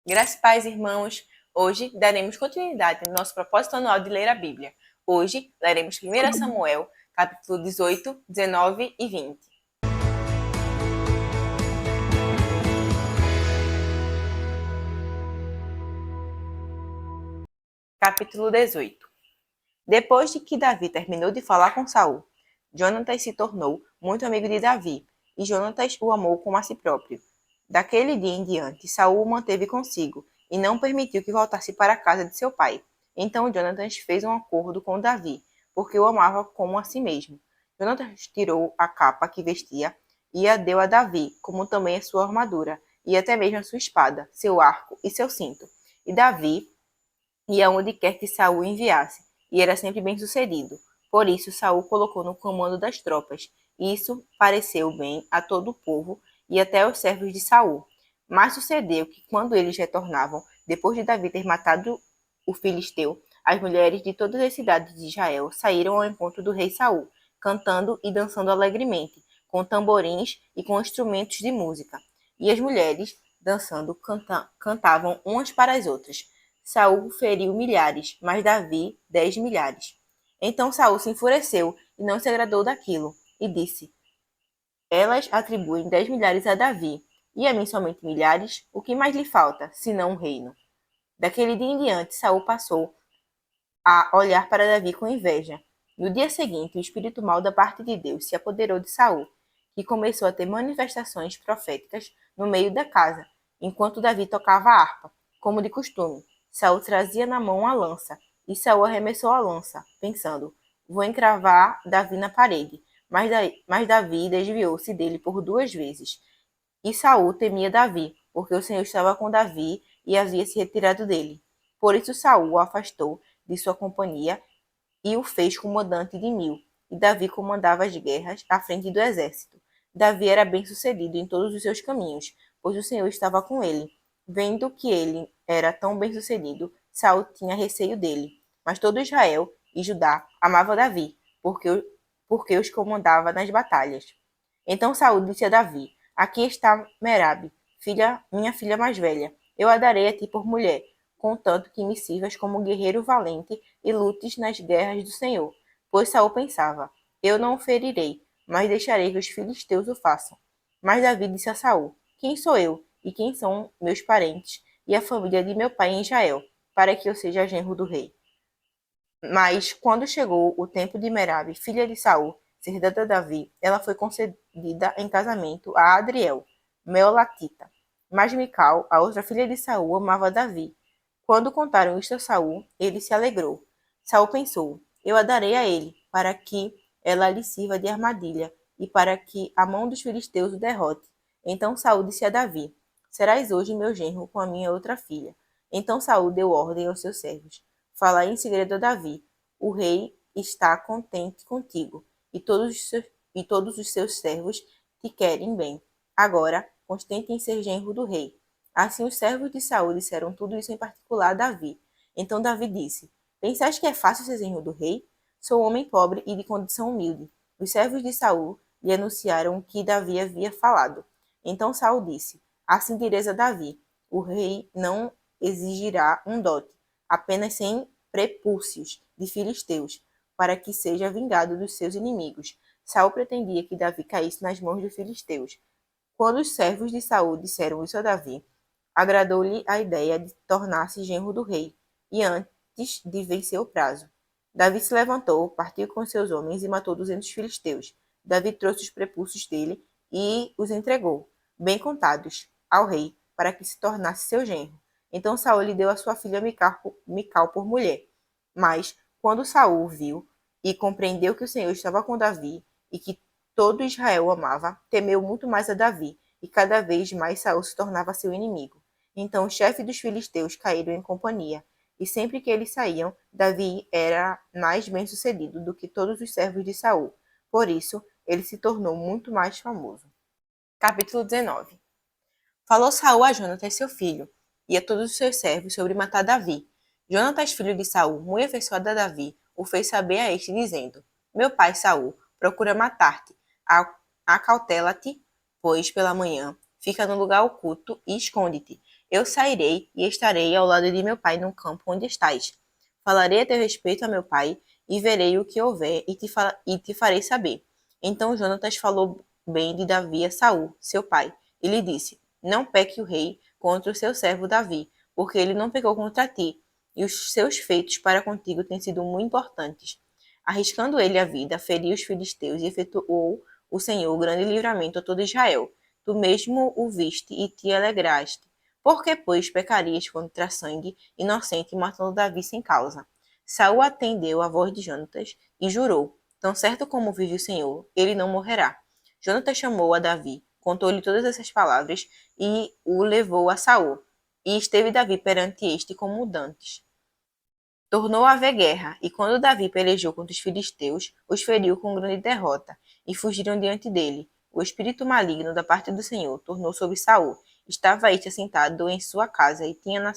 Graças, pais, irmãos, hoje daremos continuidade no nosso propósito anual de ler a Bíblia. Hoje leremos 1 Samuel, capítulo 18, 19 e 20. Capítulo 18. Depois de que Davi terminou de falar com Saul, Jonatas se tornou muito amigo de Davi, e Jonatas o amou como a si próprio. Daquele dia em diante, Saul o manteve consigo, e não permitiu que voltasse para a casa de seu pai. Então Jonatas fez um acordo com Davi, porque o amava como a si mesmo. Jonatas tirou a capa que vestia e a deu a Davi, como também a sua armadura, e até mesmo a sua espada, seu arco e seu cinto. E Davi ia onde quer que Saul enviasse, e era sempre bem-sucedido. Por isso Saul colocou no comando das tropas. Isso pareceu bem a todo o povo e até aos servos de Saul. Mas sucedeu que quando eles retornavam, depois de Davi ter matado o filisteu, as mulheres de todas as cidades de Israel saíram ao encontro do rei Saul, cantando e dançando alegremente, com tamborins e com instrumentos de música. E as mulheres, dançando, cantavam umas para as outras. Saul feriu milhares, mas Davi 10 milhares. Então Saul se enfureceu e não se agradou daquilo, e disse: Elas atribuem 10 milhares a Davi, e a mim somente milhares? O que mais lhe falta, senão um reino? Daquele dia em diante, Saul passou a olhar para Davi com inveja. No dia seguinte, o espírito mau da parte de Deus se apoderou de Saul, que começou a ter manifestações proféticas no meio da casa, enquanto Davi tocava a harpa, como de costume. Saul trazia na mão a lança, e Saul arremessou a lança, pensando: vou encravar Davi na parede. Mas Davi desviou-se dele por 2 vezes. E Saul temia Davi, porque o Senhor estava com Davi e havia se retirado dele. Por isso Saul o afastou de sua companhia e o fez comandante de 1000. E Davi comandava as guerras à frente do exército. Davi era bem-sucedido em todos os seus caminhos, pois o Senhor estava com ele. Vendo que ele era tão bem-sucedido, Saul tinha receio dele. Mas todo Israel e Judá amava Davi, porque os comandava nas batalhas. Então Saul disse a Davi: Aqui está Merabe, minha filha mais velha. Eu a darei a ti por mulher, contanto que me sirvas como guerreiro valente e lutes nas guerras do Senhor. Pois Saul pensava: Eu não o ferirei, mas deixarei que os filisteus o façam. Mas Davi disse a Saul: Quem sou eu e quem são meus parentes e a família de meu pai em Israel, para que eu seja genro do rei? Mas quando chegou o tempo de Merabe, filha de Saul, ser dada a Davi, ela foi concedida em casamento a Adriel, Meolatita. Mas Mical, a outra filha de Saul, amava Davi. Quando contaram isto a Saul, ele se alegrou. Saul pensou: Eu a darei a ele, para que ela lhe sirva de armadilha e para que a mão dos filisteus o derrote. Então Saul disse a Davi: Serás hoje meu genro com a minha outra filha. Então Saul deu ordem aos seus servos: Falai em segredo a Davi: O rei está contente contigo, e todos os seus servos te querem bem. Agora, contente em ser genro do rei. Assim os servos de Saul disseram tudo isso em particular a Davi. Então Davi disse: Pensais que é fácil ser genro do rei? Sou homem pobre e de condição humilde. Os servos de Saul lhe anunciaram o que Davi havia falado. Então Saul disse: Assim direis a Davi: O rei não exigirá um dote, apenas 100 prepúcios de filisteus, para que seja vingado dos seus inimigos. Saul pretendia que Davi caísse nas mãos dos filisteus. Quando os servos de Saul disseram isso a Davi, agradou-lhe a ideia de tornar-se genro do rei, e antes de vencer o prazo. Davi se levantou, partiu com seus homens e matou 200 filisteus. Davi trouxe os prepúcios dele e os entregou, bem contados, ao rei, para que se tornasse seu genro. Então Saul lhe deu a sua filha Mical por mulher. Mas, quando Saul viu e compreendeu que o Senhor estava com Davi e que todo Israel o amava, temeu muito mais a Davi, e cada vez mais Saul se tornava seu inimigo. Então os chefes dos filisteus caíram em companhia, e sempre que eles saíam, Davi era mais bem-sucedido do que todos os servos de Saul. Por isso, ele se tornou muito mais famoso. Capítulo 19. Falou Saul a Jonatas, seu filho, e a todos os seus servos sobre matar Davi. Jonatas, filho de Saul, muito afeiçoado a Davi, o fez saber a este, dizendo: Meu pai Saul procura matar-te. Acautela-te, pois, pela manhã, fica no lugar oculto e esconde-te. Eu sairei e estarei ao lado de meu pai no campo onde estás. Falarei a teu respeito a meu pai, e verei o que houver, e te farei saber. Então Jonatas falou bem de Davi a Saul, seu pai, e lhe disse: Não peque o rei contra o seu servo Davi, porque ele não pecou contra ti, e os seus feitos para contigo têm sido muito importantes. Arriscando ele a vida, feriu os filisteus e efetuou o Senhor grande livramento a todo Israel. Tu mesmo o viste e te alegraste. Por que, pois, pecarias contra sangue inocente, matando Davi sem causa? Saul atendeu à voz de Jonatas e jurou: Tão certo como vive o Senhor, ele não morrerá. Jonatas chamou a Davi, contou-lhe todas essas palavras e o levou a Saul. E esteve Davi perante este como dantes. Tornou a haver guerra, e quando Davi pelejou contra os filisteus, os feriu com grande derrota, e fugiram diante dele. O espírito maligno da parte do Senhor tornou sobre Saul. Estava este assentado em sua casa, e tinha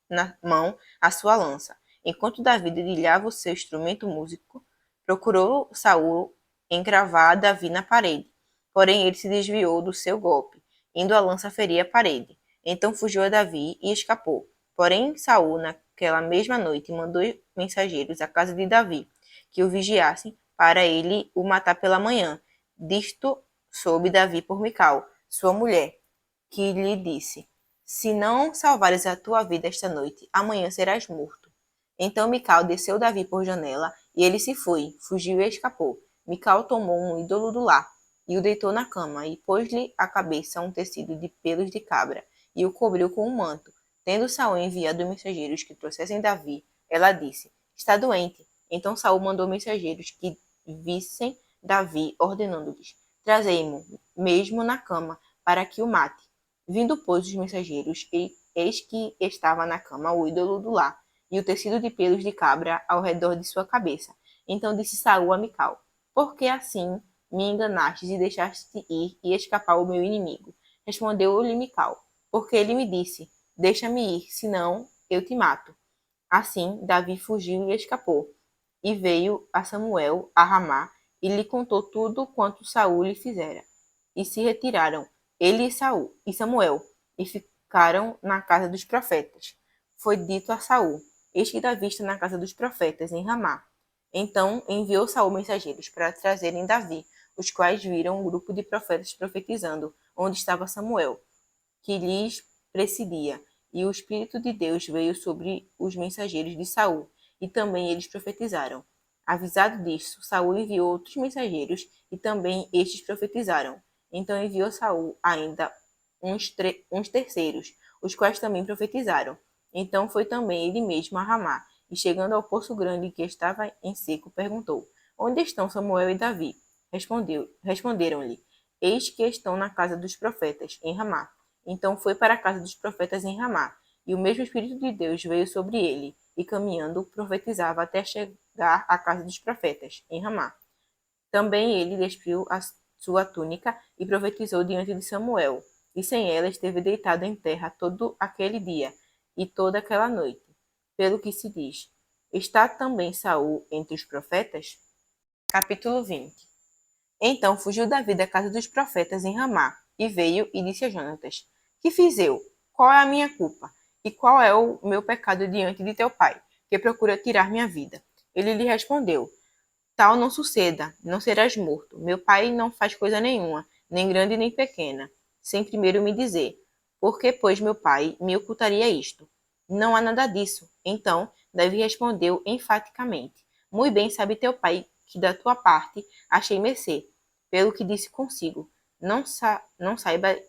na mão a sua lança. Enquanto Davi dedilhava o seu instrumento músico, procurou Saul encravar Davi na parede. Porém ele se desviou do seu golpe, indo a lança ferir a parede. Então fugiu a Davi e escapou. Porém Saul, naquela mesma noite, mandou mensageiros à casa de Davi, que o vigiassem para ele o matar pela manhã. Disto soube Davi por Mical, sua mulher, que lhe disse: Se não salvares a tua vida esta noite, amanhã serás morto. Então Mical desceu Davi por janela, e ele se foi, fugiu e escapou. Mical tomou um ídolo do lar, e o deitou na cama, e pôs-lhe à cabeça um tecido de pelos de cabra, e o cobriu com um manto. Tendo Saul enviado mensageiros que trouxessem Davi, ela disse: Está doente. Então Saul mandou mensageiros que vissem Davi, ordenando-lhes: Trazei-mo, mesmo na cama, para que o mate. Vindo, pois, os mensageiros, eis que estava na cama o ídolo do lar, e o tecido de pelos de cabra ao redor de sua cabeça. Então disse Saul a Mical: Por que assim me enganastes e deixaste ir e escapar o meu inimigo? Respondeu-lhe Mical: Porque ele me disse: Deixa-me ir, senão eu te mato. Assim, Davi fugiu e escapou, e veio a Samuel a Ramá, e lhe contou tudo quanto Saul lhe fizera. E se retiraram, ele e Samuel, e ficaram na casa dos profetas. Foi dito a Saul: Eis que Davi está na casa dos profetas, em Ramá. Então enviou Saul mensageiros para trazerem Davi, os quais viram um grupo de profetas profetizando, onde estava Samuel, que lhes precedia, e o Espírito de Deus veio sobre os mensageiros de Saul, e também eles profetizaram. Avisado disso, Saul enviou outros mensageiros, e também estes profetizaram. Então enviou Saul ainda uns terceiros, os quais também profetizaram. Então foi também ele mesmo a Ramá, e chegando ao poço grande que estava em seco, perguntou: Onde estão Samuel e Davi? Responderam-lhe: Eis que estão na casa dos profetas, em Ramá. Então foi para a casa dos profetas em Ramá, e o mesmo Espírito de Deus veio sobre ele, e caminhando profetizava até chegar à casa dos profetas, em Ramá. Também ele despiu a sua túnica e profetizou diante de Samuel, e sem ela esteve deitado em terra todo aquele dia e toda aquela noite. Pelo que se diz: Está também Saul entre os profetas? Capítulo 20. Então fugiu Davi da casa dos profetas em Ramá, e veio e disse a Jonatas: Que fiz eu? Qual é a minha culpa? E qual é o meu pecado diante de teu pai, que procura tirar minha vida? Ele lhe respondeu: Tal não suceda, não serás morto. Meu pai não faz coisa nenhuma, nem grande nem pequena, sem primeiro me dizer: Por que, pois, meu pai me ocultaria isto? Não há nada disso. Então Davi respondeu enfaticamente: Muito bem sabe teu pai que da tua parte achei mercê, pelo que disse consigo. Não saiba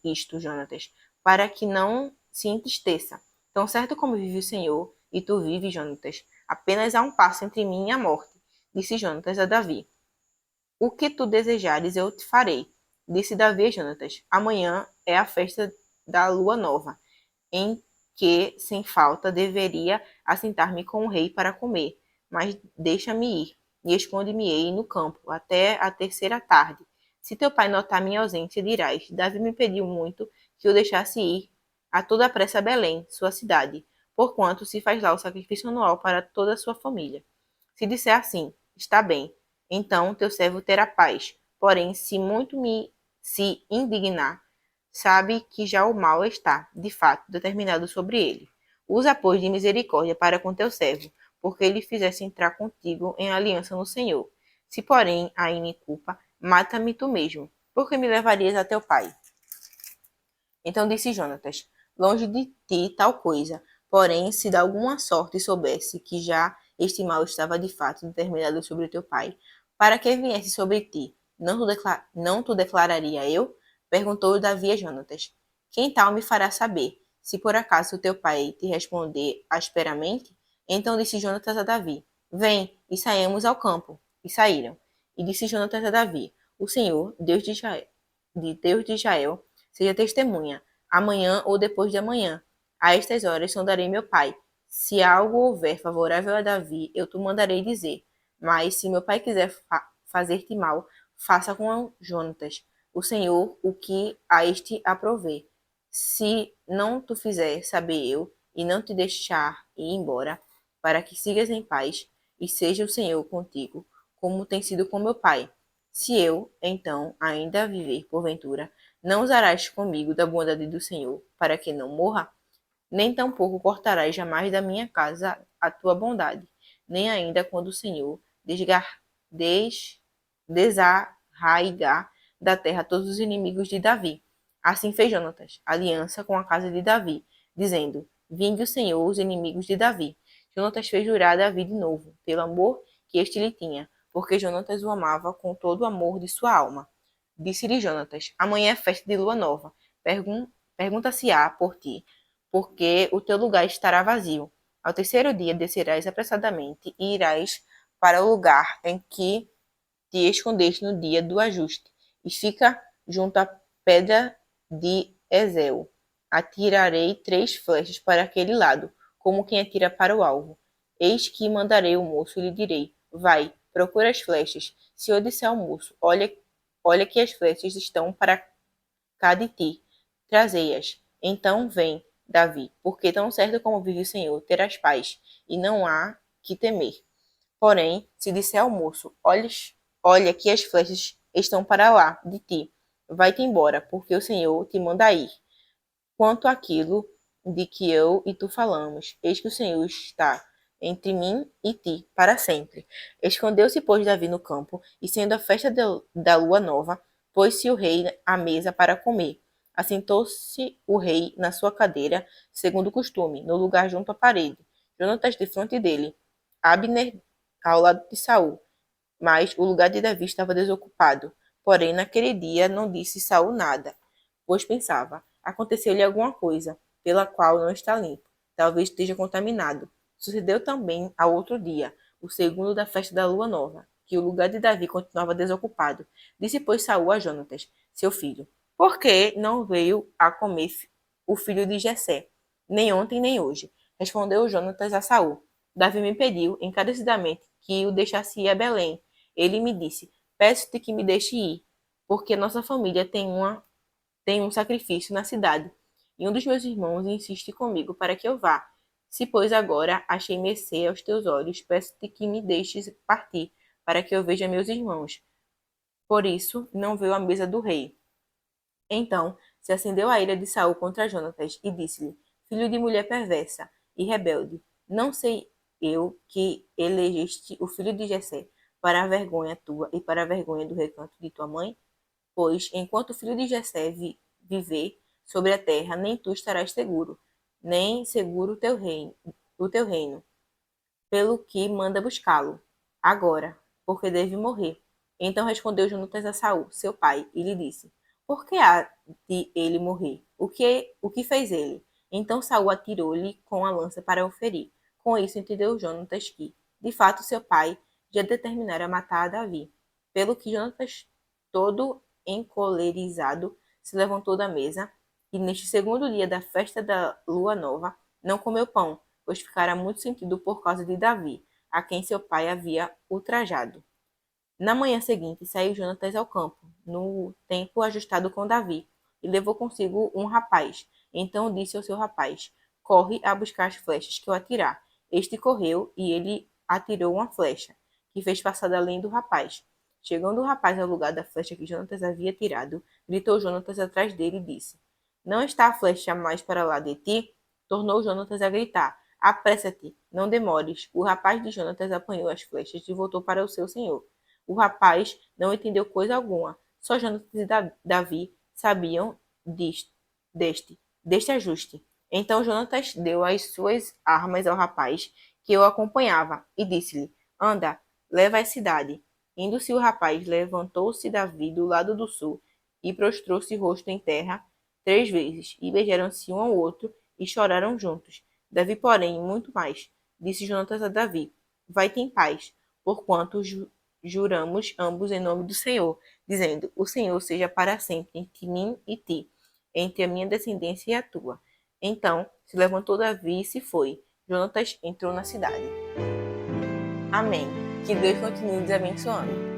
isto, Jonatas, para que não se entristeça. Tão certo como vive o Senhor, e tu vives, Jonatas, apenas há um passo entre mim e a morte. Disse Jonatas a Davi: O que tu desejares eu te farei. Disse Davi a Jonatas: Amanhã é a festa da lua nova, em que, sem falta, deveria assentar-me com o rei para comer. Mas deixa-me ir, e esconde-me-ei no campo, até a terceira tarde. Se teu pai notar minha ausência, dirás: Davi me pediu muito que o deixasse ir a toda pressa a Belém, sua cidade, porquanto se faz lá o sacrifício anual para toda a sua família. Se disser assim: Está bem, então teu servo terá paz. Porém, se muito se indignar, sabe que já o mal está, de fato, determinado sobre ele. Usa, pois, de misericórdia para com teu servo, porque ele fizesse entrar contigo em aliança no Senhor. Se, porém, ainda em culpa, mata-me tu mesmo, porque me levarias a teu pai. Então disse Jonatas: longe de ti tal coisa. Porém, se de alguma sorte soubesse que já este mal estava de fato determinado sobre teu pai, para que viesse sobre ti, não tu declararia eu? Perguntou Davi a Jonatas. Quem tal me fará saber? Se por acaso teu pai te responder asperamente? Então disse Jonatas a Davi: vem e saímos ao campo. E saíram. E disse Jonatas a Davi: o Senhor, Deus de Israel, seja testemunha, amanhã ou depois de amanhã. A estas horas sondarei meu pai. Se algo houver favorável a Davi, eu te mandarei dizer. Mas se meu pai quiser fazer-te mal, faça com Jonatas, o Senhor, o que a este aprover. Se não tu fizer saber eu, e não te deixar ir embora, para que sigas em paz, e seja o Senhor contigo, como tem sido com meu pai. Se eu, então, ainda viver, porventura, não usarás comigo da bondade do Senhor, para que não morra? Nem tampouco cortarás jamais da minha casa a tua bondade, nem ainda quando o Senhor desarraigar da terra todos os inimigos de Davi. Assim fez Jonatas, aliança com a casa de Davi, dizendo: vinde o Senhor os inimigos de Davi. Jonatas fez jurar Davi de novo, pelo amor que este lhe tinha, porque Jonatas o amava com todo o amor de sua alma. Disse-lhe Jonatas: amanhã é festa de lua nova. Pergunta-se-á por ti, porque o teu lugar estará vazio. Ao terceiro dia descerás apressadamente e irás para o lugar em que te escondeste no dia do ajuste, e fica junto à pedra de Ezel. Atirarei 3 flechas para aquele lado, como quem atira para o alvo. Eis que mandarei o moço e lhe direi: vai, procura as flechas. Se eu disser ao moço: olha que as flechas estão para cá de ti, trazei-as. Então vem, Davi, porque tão certo como vive o Senhor, terás paz, e não há que temer. Porém, se disser ao moço: olha que as flechas estão para lá de ti, vai-te embora, porque o Senhor te manda ir. Quanto àquilo de que eu e tu falamos, eis que o Senhor está entre mim e ti para sempre. Escondeu-se, pois, Davi no campo, e sendo a festa da lua nova, pôs-se o rei à mesa para comer. Assentou-se o rei na sua cadeira, segundo o costume, no lugar junto à parede. Jonatas defronte dele, Abner ao lado de Saul. Mas o lugar de Davi estava desocupado. Porém, naquele dia não disse Saul nada, pois pensava: aconteceu-lhe alguma coisa, pela qual não está limpo. Talvez esteja contaminado. Sucedeu também ao outro dia, o segundo da festa da lua nova, que o lugar de Davi continuava desocupado. Disse, pois, Saul a Jonatas, seu filho: por que não veio a comer o filho de Jessé, nem ontem nem hoje? Respondeu Jonatas a Saul: Davi me pediu encarecidamente que o deixasse ir a Belém. Ele me disse: peço-te que me deixe ir, porque nossa família tem um sacrifício na cidade, e um dos meus irmãos insiste comigo para que eu vá. Se, pois, agora achei mercê aos teus olhos, peço-te que me deixes partir, para que eu veja meus irmãos. Por isso, não veio à mesa do rei. Então se acendeu a ira de Saul contra Jonatas, e disse-lhe: filho de mulher perversa e rebelde, não sei eu que elegeste o filho de Jessé para a vergonha tua e para a vergonha do recanto de tua mãe? Pois, enquanto o filho de Jessé viver sobre a terra, nem tu estarás seguro, nem seguro o teu reino, pelo que manda buscá-lo, agora, porque deve morrer. Então respondeu Jonatas a Saul, seu pai, e lhe disse: por que há de ele morrer? O que fez ele? Então Saul atirou-lhe com a lança para o ferir. Com isso entendeu Jonatas que, de fato, seu pai já determinara matar a Davi. Pelo que Jonatas, todo encolerizado, se levantou da mesa, e neste segundo dia da festa da lua nova, não comeu pão, pois ficara muito sentido por causa de Davi, a quem seu pai havia ultrajado. Na manhã seguinte, saiu Jonatas ao campo, no tempo ajustado com Davi, e levou consigo um rapaz. Então disse ao seu rapaz: corre a buscar as flechas que eu atirar. Este correu, e ele atirou uma flecha, que fez passar além do rapaz. Chegando o rapaz ao lugar da flecha que Jonatas havia tirado, gritou Jonatas atrás dele e disse: Não está a flecha mais para lá de ti? Tornou Jonatas a gritar: Apressa-te, não demores. O rapaz de Jonatas apanhou as flechas e voltou para o seu senhor. O rapaz não entendeu coisa alguma. Só Jonatas e Davi sabiam deste ajuste. Então Jonatas deu as suas armas ao rapaz que o acompanhava e disse-lhe: Anda, leva à cidade. Indo-se o rapaz, levantou-se Davi do lado do sul e prostrou-se rosto em terra 3 vezes, e beijaram-se um ao outro e choraram juntos. Davi, porém, muito mais. Disse Jonatas a Davi: Vai-te em paz, porquanto juramos ambos em nome do Senhor, dizendo: O Senhor seja para sempre entre mim e ti, entre a minha descendência e a tua. Então se levantou Davi e se foi. Jonatas entrou na cidade. Amém. Que Deus continue nos abençoando.